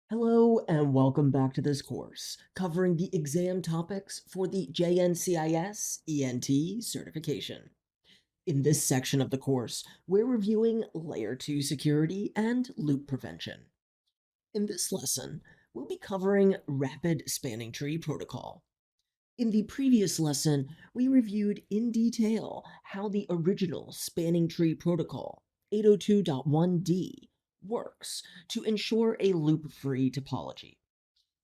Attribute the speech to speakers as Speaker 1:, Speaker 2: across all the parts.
Speaker 1: Hello and welcome back to this course, covering the exam topics for the JNCIS ENT certification. In this section of the course, we're reviewing Layer 2 security and loop prevention. In this lesson, we'll be covering Rapid Spanning Tree Protocol. In the previous lesson, we reviewed in detail how the original Spanning Tree Protocol, 802.1d, works to ensure a loop-free topology.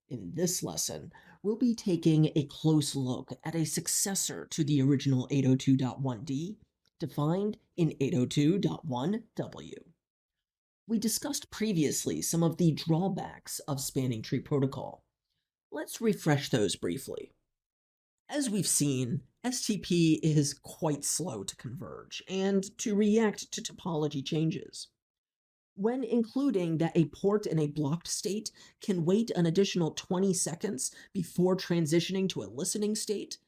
Speaker 1: In this lesson, we'll be taking a close look at a successor to the original 802.1d, defined in 802.1w. We discussed previously some of the drawbacks of Spanning Tree Protocol. Let's refresh those briefly. As we've seen, STP is quite slow to converge and to react to topology changes. When including that a port in a blocked state can wait an additional 20 seconds before transitioning to a listening state,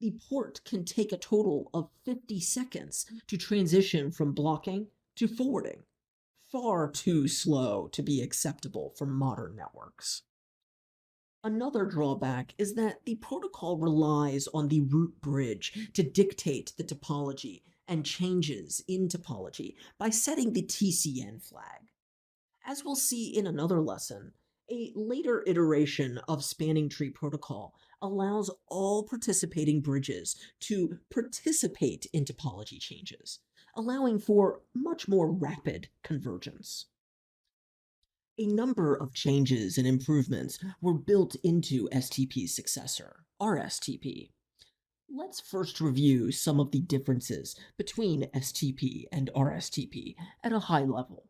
Speaker 1: the port can take a total of 50 seconds to transition from blocking to forwarding. Far too slow to be acceptable for modern networks. Another drawback is that the protocol relies on the root bridge to dictate the topology and changes in topology by setting the TCN flag. As we'll see in another lesson, a later iteration of Spanning Tree Protocol allows all participating bridges to participate in topology changes, allowing for much more rapid convergence. A number of changes and improvements were built into STP's successor, RSTP. Let's first review some of the differences between STP and RSTP at a high level.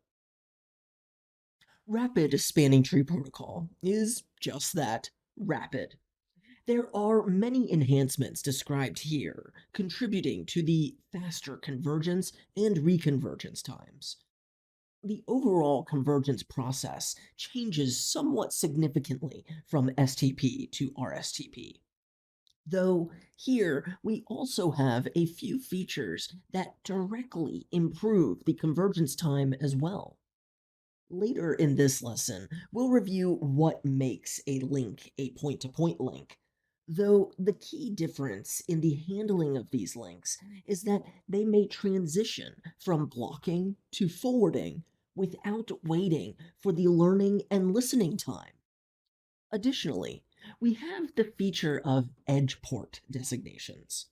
Speaker 1: Rapid Spanning Tree Protocol is just that, rapid. There are many enhancements described here, contributing to the faster convergence and reconvergence times. The overall convergence process changes somewhat significantly from STP to RSTP. Though here we also have a few features that directly improve the convergence time as well. Later in this lesson, we'll review what makes a link a point-to-point link, though the key difference in the handling of these links is that they may transition from blocking to forwarding without waiting for the learning and listening time. Additionally, we have the feature of edge port designations,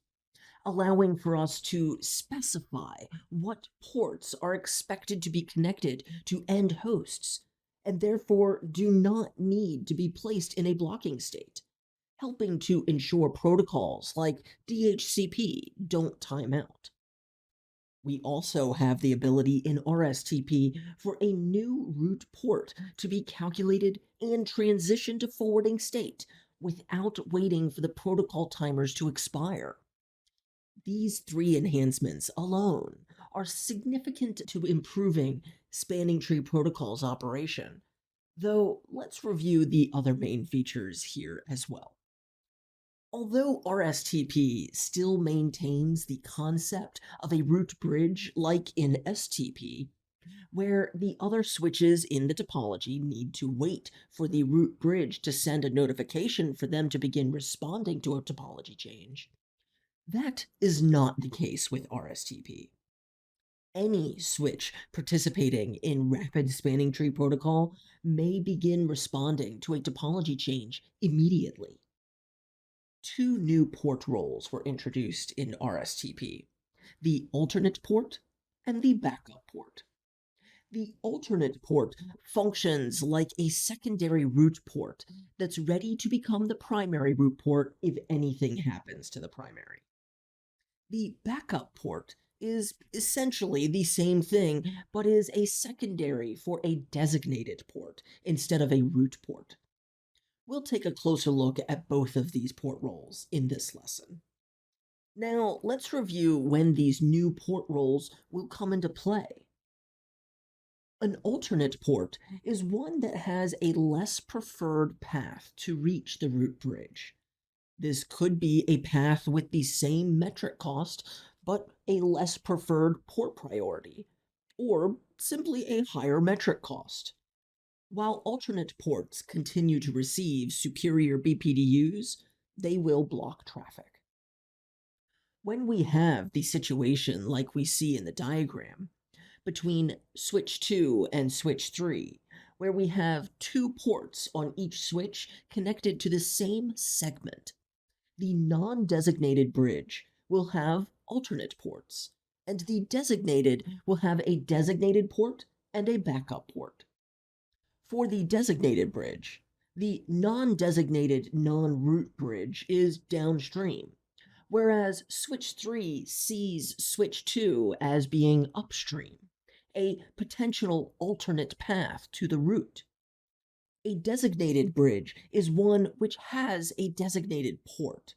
Speaker 1: allowing for us to specify what ports are expected to be connected to end hosts, and therefore do not need to be placed in a blocking state, helping to ensure protocols like DHCP don't time out. We also have the ability in RSTP for a new root port to be calculated and transition to forwarding state without waiting for the protocol timers to expire. These three enhancements alone are significant to improving Spanning Tree Protocol's operation, though let's review the other main features here as well. Although RSTP still maintains the concept of a root bridge like in STP, where the other switches in the topology need to wait for the root bridge to send a notification for them to begin responding to a topology change, that is not the case with RSTP. Any switch participating in Rapid Spanning Tree Protocol may begin responding to a topology change immediately. Two new port roles were introduced in RSTP, the alternate port and the backup port. The alternate port functions like a secondary root port that's ready to become the primary root port if anything happens to the primary. The backup port is essentially the same thing, but is a secondary for a designated port instead of a root port. We'll take a closer look at both of these port roles in this lesson. Now, let's review when these new port roles will come into play. An alternate port is one that has a less preferred path to reach the root bridge. This could be a path with the same metric cost, but a less preferred port priority, or simply a higher metric cost. While alternate ports continue to receive superior BPDUs, they will block traffic. When we have the situation like we see in the diagram, between switch 2 and switch 3, where we have two ports on each switch connected to the same segment, the non designated bridge will have alternate ports, and the designated will have a designated port and a backup port. For the designated bridge, the non designated non root bridge is downstream, whereas switch 3 sees switch 2 as being upstream, a potential alternate path to the root. A designated bridge is one which has a designated port,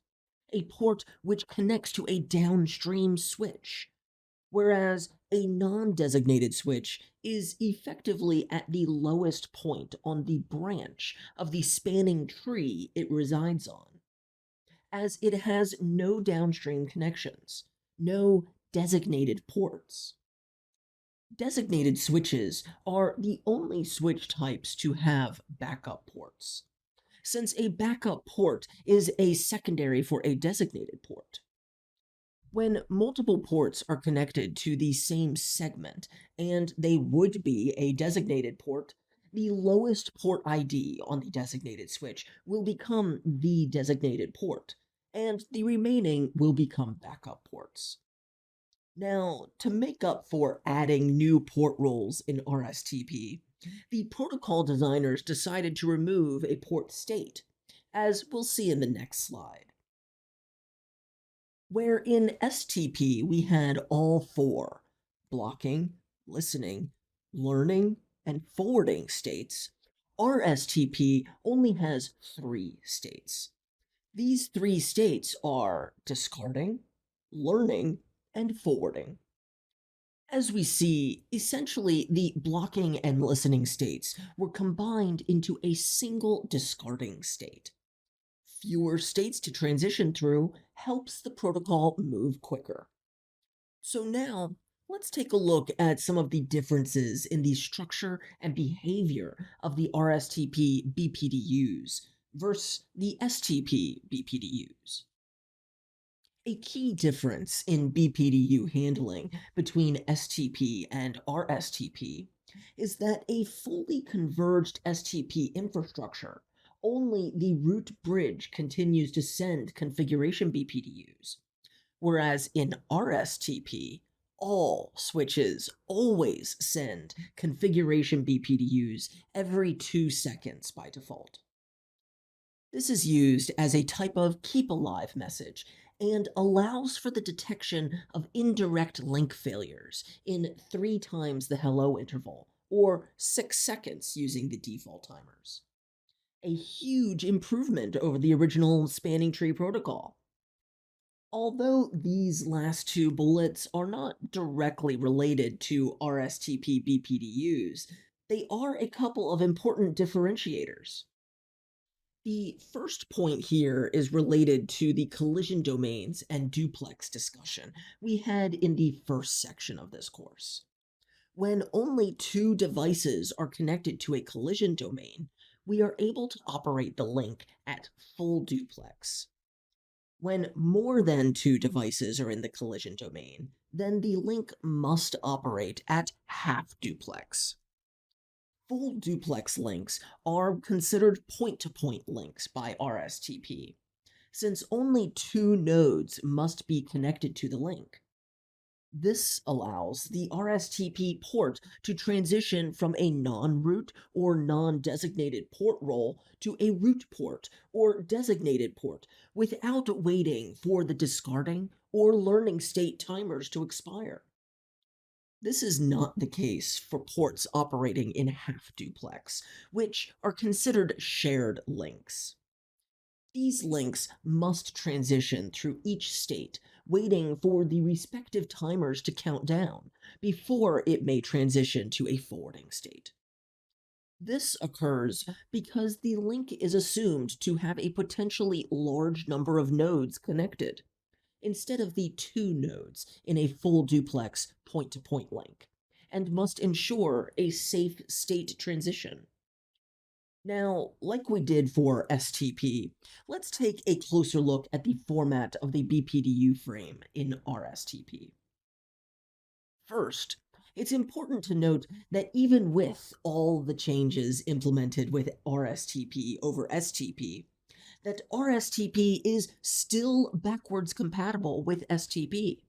Speaker 1: a port which connects to a downstream switch, whereas a non designated switch is effectively at the lowest point on the branch of the spanning tree it resides on, as it has no downstream connections, no designated ports. Designated switches are the only switch types to have backup ports, since a backup port is a secondary for a designated port. When multiple ports are connected to the same segment, and they would be a designated port, the lowest port ID on the designated switch will become the designated port, and the remaining will become backup ports. Now, to make up for adding new port roles in RSTP, the protocol designers decided to remove a port state, as we'll see in the next slide. Where in STP we had all four blocking, listening, learning, and forwarding states, RSTP only has three states. These three states are discarding, learning, and forwarding. As we see, essentially the blocking and listening states were combined into a single discarding state. Fewer states to transition through helps the protocol move quicker. So now, let's take a look at some of the differences in the structure and behavior of the RSTP BPDUs versus the STP BPDUs. A key difference in BPDU handling between STP and RSTP is that a fully converged STP infrastructure, only the root bridge continues to send configuration BPDUs, whereas in RSTP, all switches always send configuration BPDUs every 2 seconds by default. This is used as a type of keep alive message and allows for the detection of indirect link failures in 3 times the hello interval, or 6 seconds using the default timers. A huge improvement over the original spanning tree protocol. Although these last two bullets are not directly related to RSTP BPDUs, they are a couple of important differentiators. The first point here is related to the collision domains and duplex discussion we had in the first section of this course. When only two devices are connected to a collision domain, we are able to operate the link at full duplex. When more than two devices are in the collision domain, then the link must operate at half duplex. Full duplex links are considered point to point links by RSTP, since only two nodes must be connected to the link. This allows the RSTP port to transition from a non root or non designated port role to a root port or designated port without waiting for the discarding or learning state timers to expire. This is not the case for ports operating in half duplex, which are considered shared links. These links must transition through each state, waiting for the respective timers to count down before it may transition to a forwarding state. This occurs because the link is assumed to have a potentially large number of nodes connected, instead of the two nodes in a full duplex point to point link, and must ensure a safe state transition. Now, like we did for STP, let's take a closer look at the format of the BPDU frame in RSTP. First, it's important to note that even with all the changes implemented with RSTP over STP, that RSTP is still backwards compatible with STP.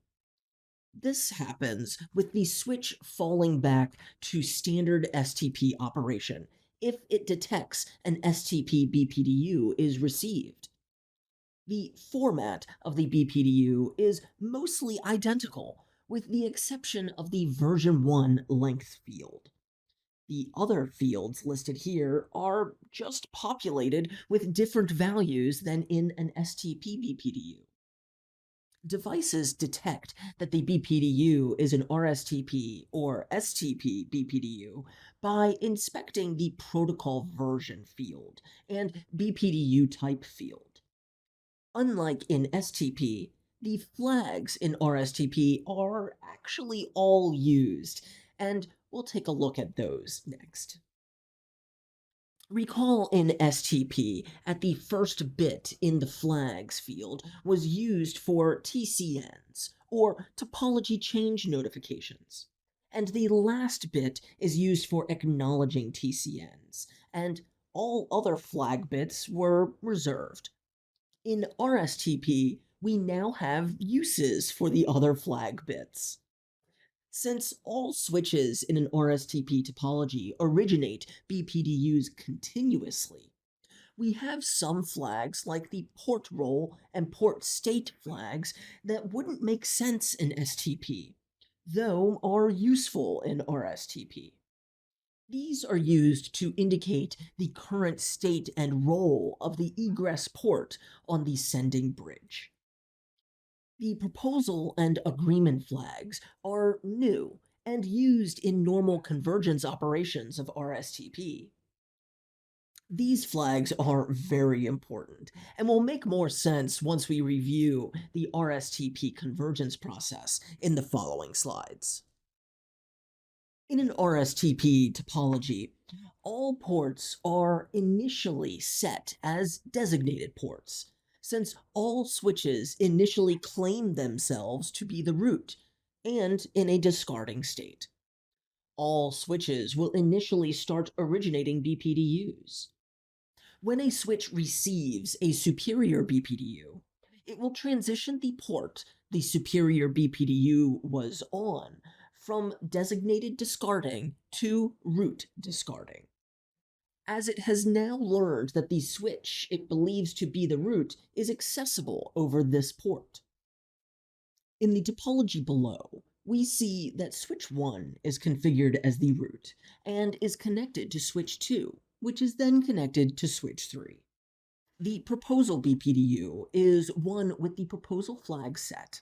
Speaker 1: This happens with the switch falling back to standard STP operation if it detects an STP BPDU is received. The format of the BPDU is mostly identical, with the exception of the version 1 length field. The other fields listed here are just populated with different values than in an STP BPDU. Devices detect that the BPDU is an RSTP or STP BPDU by inspecting the protocol version field and BPDU type field. Unlike in STP, the flags in RSTP are actually all used, and we'll take a look at those next. Recall in STP, at the first bit in the flags field was used for TCNs, or topology change notifications. And the last bit is used for acknowledging TCNs, and all other flag bits were reserved. In RSTP, we now have uses for the other flag bits. Since all switches in an RSTP topology originate BPDUs continuously, we have some flags like the port role and port state flags that wouldn't make sense in STP, though are useful in RSTP. These are used to indicate the current state and role of the egress port on the sending bridge. The proposal and agreement flags are new and used in normal convergence operations of RSTP. These flags are very important and will make more sense once we review the RSTP convergence process in the following slides. In an RSTP topology, all ports are initially set as designated ports, since all switches initially claim themselves to be the root and in a discarding state. All switches will initially start originating BPDUs. When a switch receives a superior BPDU, it will transition the port the superior BPDU was on from designated discarding to root discarding. As it has now learned that the switch it believes to be the root is accessible over this port. In the topology below, we see that switch 1 is configured as the root and is connected to switch 2, which is then connected to switch 3. The proposal BPDU is one with the proposal flag set.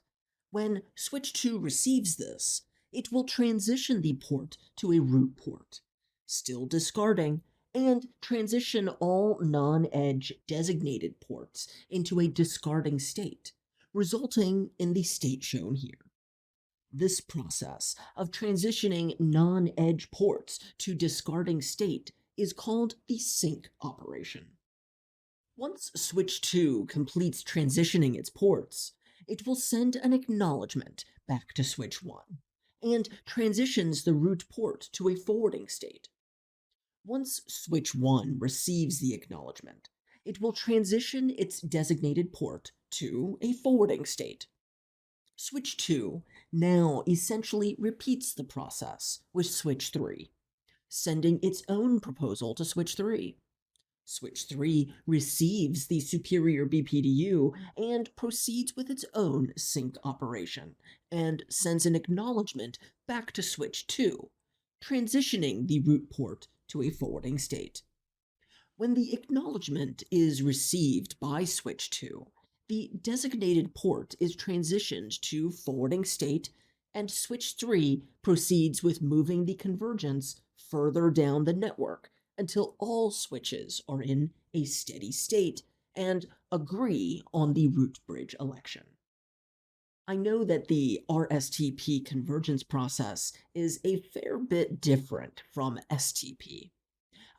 Speaker 1: When switch 2 receives this, it will transition the port to a root port, still discarding, and transition all non-edge designated ports into a discarding state, resulting in the state shown here. This process of transitioning non-edge ports to discarding state is called the sync operation. Once switch 2 completes transitioning its ports, it will send an acknowledgement back to switch 1 and transitions the root port to a forwarding state. Once switch 1 receives the acknowledgement, it will transition its designated port to a forwarding state. Switch 2 now essentially repeats the process with switch 3, sending its own proposal to switch 3. Switch 3 receives the superior BPDU and proceeds with its own sync operation, and sends an acknowledgement back to switch 2, transitioning the root port to a forwarding state. When the acknowledgement is received by switch 2, the designated port is transitioned to forwarding state, and switch 3 proceeds with moving the convergence further down the network until all switches are in a steady state and agree on the root bridge election. I know that the RSTP convergence process is a fair bit different from STP.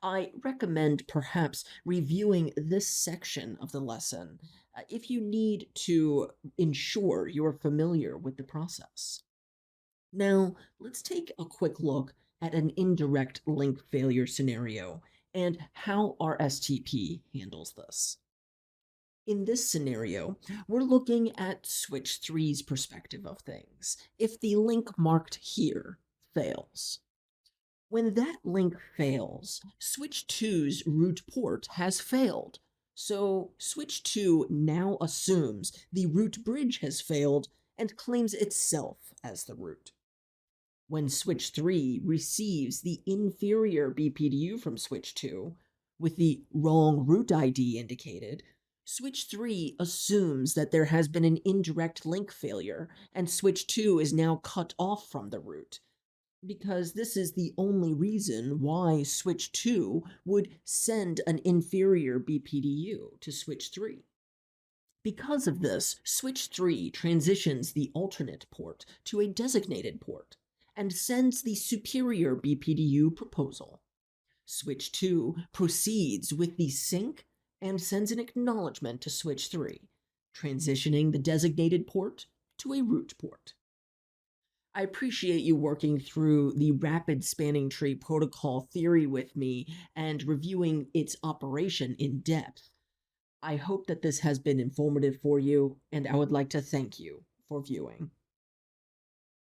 Speaker 1: I recommend perhaps reviewing this section of the lesson if you need to ensure you're familiar with the process. Now, let's take a quick look at an indirect link failure scenario and how RSTP handles this. In this scenario, we're looking at switch three's perspective of things. If the link marked here fails, when that link fails, switch two's root port has failed. So switch 2 now assumes the root bridge has failed and claims itself as the root. When switch 3 receives the inferior BPDU from switch 2, with the wrong root ID indicated, switch 3 assumes that there has been an indirect link failure, and switch 2 is now cut off from the root, because this is the only reason why switch 2 would send an inferior BPDU to switch 3. Because of this, switch 3 transitions the alternate port to a designated port and sends the superior BPDU proposal. Switch 2 proceeds with the sync and sends an acknowledgement to switch 3, transitioning the designated port to a root port. I appreciate you working through the rapid spanning tree protocol theory with me and reviewing its operation in depth. I hope that this has been informative for you, and I would like to thank you for viewing.